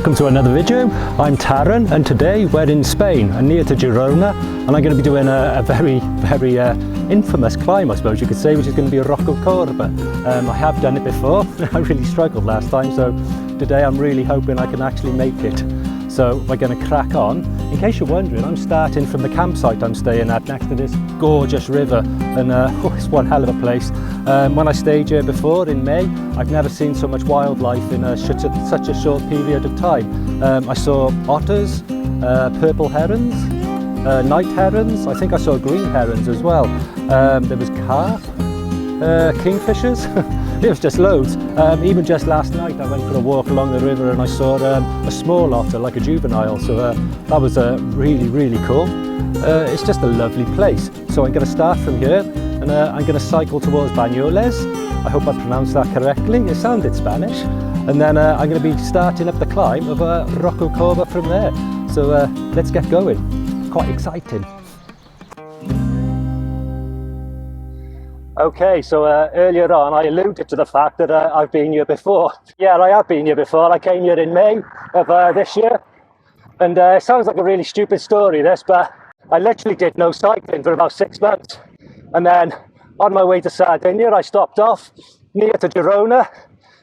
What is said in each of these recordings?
Welcome to another video. I'm Taran and today we're in Spain, near to Girona, and I'm going to be doing a very infamous climb, I suppose you could say, which is going to be a Rococorba. I have done it before. I really struggled last time, so today I'm really hoping I can actually make it. So we're going to crack on. In case you're wondering, I'm starting from the campsite I'm staying at next to this gorgeous river, and it's one hell of a place. When I stayed here before in May, I've never seen so much wildlife in such a short period of time. I saw otters, purple herons, night herons. I think I saw green herons as well. There was carp, kingfishers. It was just loads. Even just last night I went for a walk along the river and I saw a small otter, like a juvenile, so that was really cool. It's just a lovely place. So I'm going to start from here and I'm going to cycle towards Banyoles. I hope I pronounced that correctly. It sounded Spanish. And then I'm going to be starting up the climb of Rococorba from there. So let's get going. Quite exciting. Okay, so earlier on I alluded to the fact that I've been here before. Yeah, I have been here before. I came here in May of this year, and it sounds like a really stupid story this, but I literally did no cycling for about 6 months, and then on my way to Sardinia I stopped off near to Girona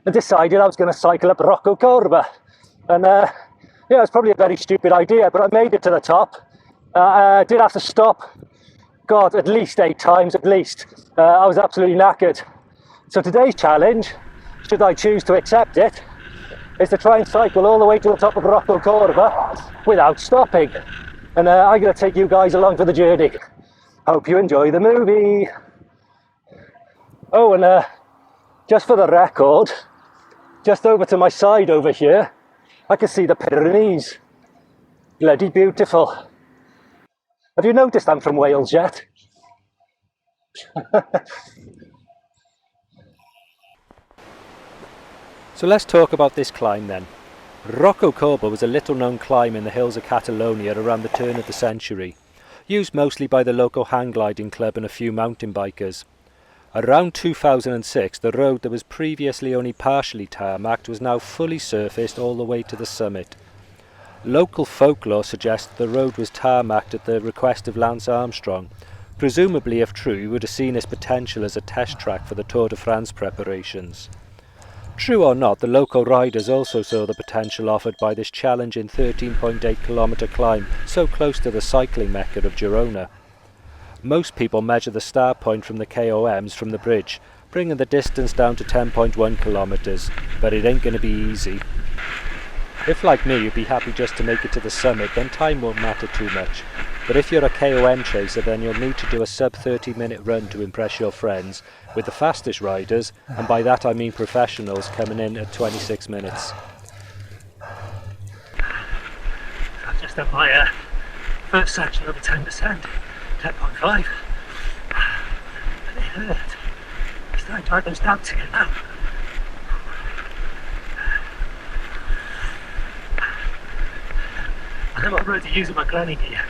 and decided I was going to cycle up Rococorba, and yeah, it's probably a very stupid idea, but I made it to the top. I did have to stop, God, at least 8 times at least. I was absolutely knackered. So today's challenge, should I choose to accept it, is to try and cycle all the way to the top of Rococorba without stopping. And I'm going to take you guys along for the journey. Hope you enjoy the movie. Oh, and just for the record, just over to my side over here, I can see the Pyrenees. Bloody beautiful. Have you noticed I'm from Wales yet? So let's talk about this climb then. Rococorba was a little known climb in the hills of Catalonia around the turn of the century, used mostly by the local hang gliding club and a few mountain bikers. Around 2006, the road that was previously only partially tarmacked was now fully surfaced all the way to the summit. Local folklore suggests the road was tarmacked at the request of Lance Armstrong. Presumably, if true, he would have seen its potential as a test track for the Tour de France preparations. True or not, the local riders also saw the potential offered by this challenging 13.8 kilometre climb so close to the cycling mecca of Girona. Most people measure the start point from the KOMs from the bridge, bringing the distance down to 10.1 kilometres, but it ain't going to be easy. If, like me, you'd be happy just to make it to the summit, then time won't matter too much. But if you're a KOM chaser, then you'll need to do a sub 30-minute run to impress your friends, with the fastest riders, and by that I mean professionals, coming in at 26 minutes. I've just done my first section of the 10%, 10.5. But it hurt. I'm starting to have those doubts again now. I'm already using my granny gear.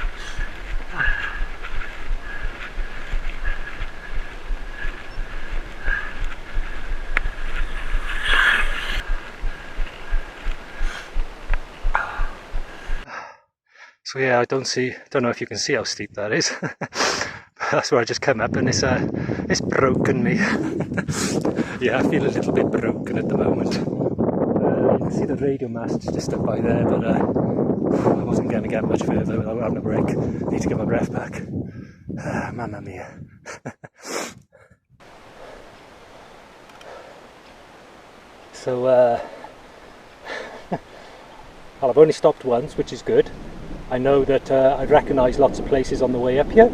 So yeah, I don't know if you can see how steep that is. That's where I just come up, and it's broken me. Yeah, I feel a little bit broken at the moment. You can see the radio mast just up by there, but I wasn't going to get much further without having a break. Need to get my breath back. Mamma mia. So, well, I've only stopped once, which is good. I know that I've recognised lots of places on the way up here.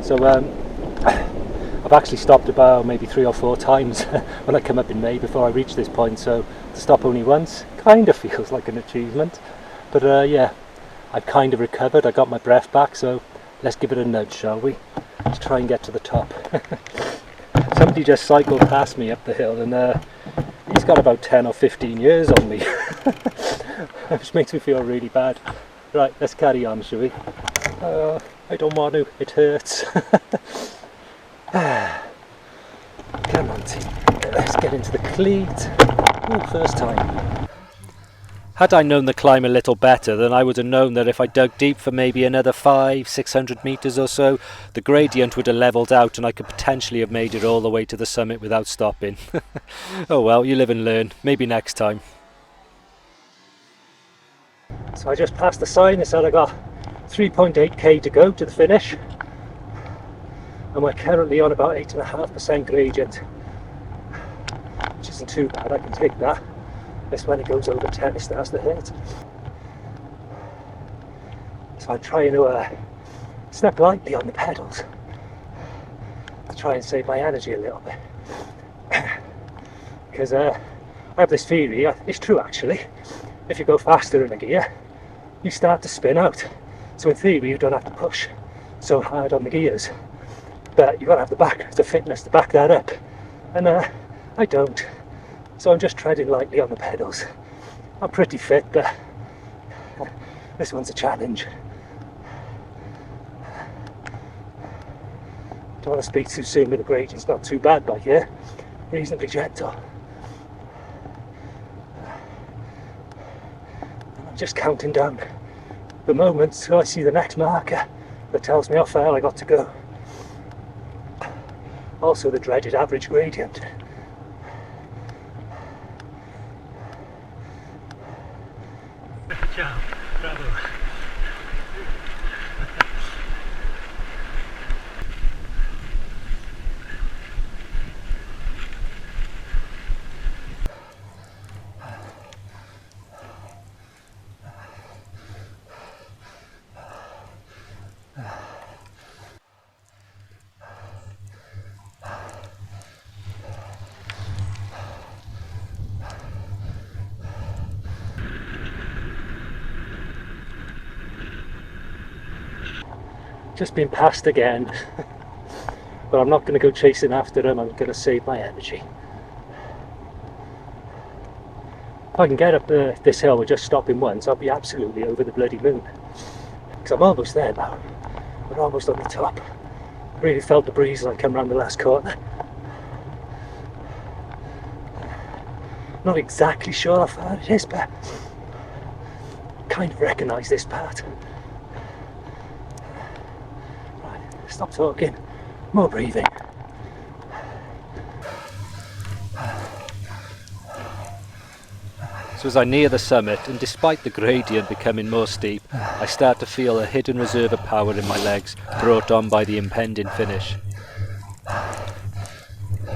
So I've actually stopped about maybe 3 or 4 times when I come up in May before I reach this point. So to stop only once kind of feels like an achievement. But yeah, I've kind of recovered. I got my breath back, so let's give it a nudge, shall we? Let's try and get to the top. Somebody just cycled past me up the hill, and he's got about 10 or 15 years on me, which makes me feel really bad. Right, let's carry on, shall we? I don't want to, it hurts. Come on, team. Let's get into the cleat. Ooh, first time. Had I known the climb a little better, then I would have known that if I dug deep for maybe another 500-600 metres or so, the gradient would have levelled out and I could potentially have made it all the way to the summit without stopping. Oh well, you live and learn. Maybe next time. So I just passed the sign that said I got 3.8k to go to the finish, and we're currently on about 8.5% gradient, which isn't too bad. I can take that. It's when it goes over 10 it starts to hurt. So I'm trying to step lightly on the pedals to try and save my energy a little bit, because I have this theory, it's true actually, if you go faster in a gear you start to spin out. So in theory you don't have to push so hard on the gears, but you've got to have the fitness to back that up, and I don't. So I'm just treading lightly on the pedals. I'm pretty fit, but this one's a challenge. Don't want to speak too soon, but the gradient's not too bad by here. Reasonably gentle. I'm just counting down the moments till I see the next marker that tells me how far I got to go. Also the dreaded average gradient. Ciao, bravo. Just been passed again, but I'm not going to go chasing after him. I'm going to save my energy. If I can get up this hill with just stopping once, I'll be absolutely over the bloody moon, because I'm almost there now. We're almost on the top. I really felt the breeze as I come round the last corner. Not exactly sure how far it is, but I kind of recognise this part. Stop talking, more breathing. So as I near the summit, and despite the gradient becoming more steep, I start to feel a hidden reserve of power in my legs, brought on by the impending finish.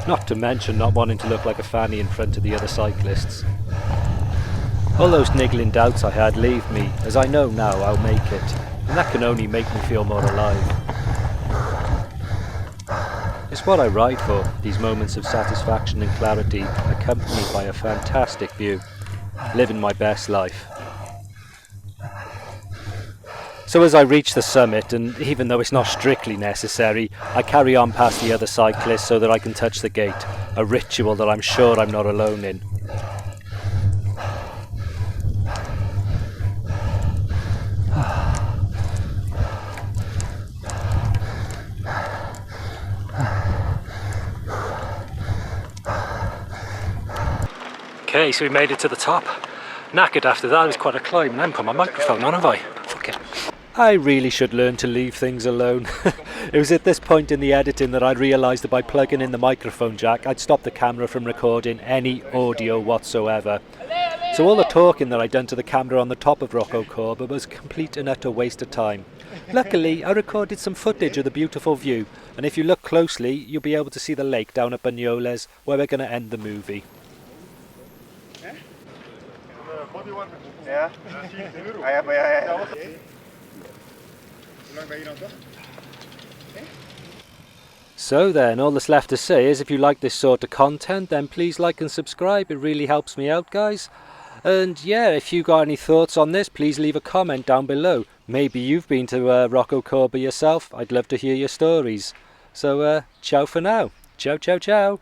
Not to mention not wanting to look like a fanny in front of the other cyclists. All those niggling doubts I had leave me, as I know now I'll make it, and that can only make me feel more alive. It's what I ride for, these moments of satisfaction and clarity, accompanied by a fantastic view. Living my best life. So as I reach the summit, and even though it's not strictly necessary, I carry on past the other cyclists so that I can touch the gate, a ritual that I'm sure I'm not alone in. Okay, so we made it to the top. Knackered after that. It was quite a climb. I haven't put my microphone on, have I? Fuck it. I really should learn to leave things alone. It was at this point in the editing that I realised that by plugging in the microphone jack, I'd stop the camera from recording any audio whatsoever. So all the talking that I'd done to the camera on the top of Rococorba was a complete and utter waste of time. Luckily, I recorded some footage of the beautiful view, and if you look closely, you'll be able to see the lake down at Banyoles, where we're going to end the movie. Ja. So then, all that's left to say is if you like this sort of content, then please like and subscribe. It really helps me out, guys. And yeah, if you got any thoughts on this, please leave a comment down below. Maybe you've been to Rococorba yourself. I'd love to hear your stories. So, ciao for now. Ciao, ciao, ciao.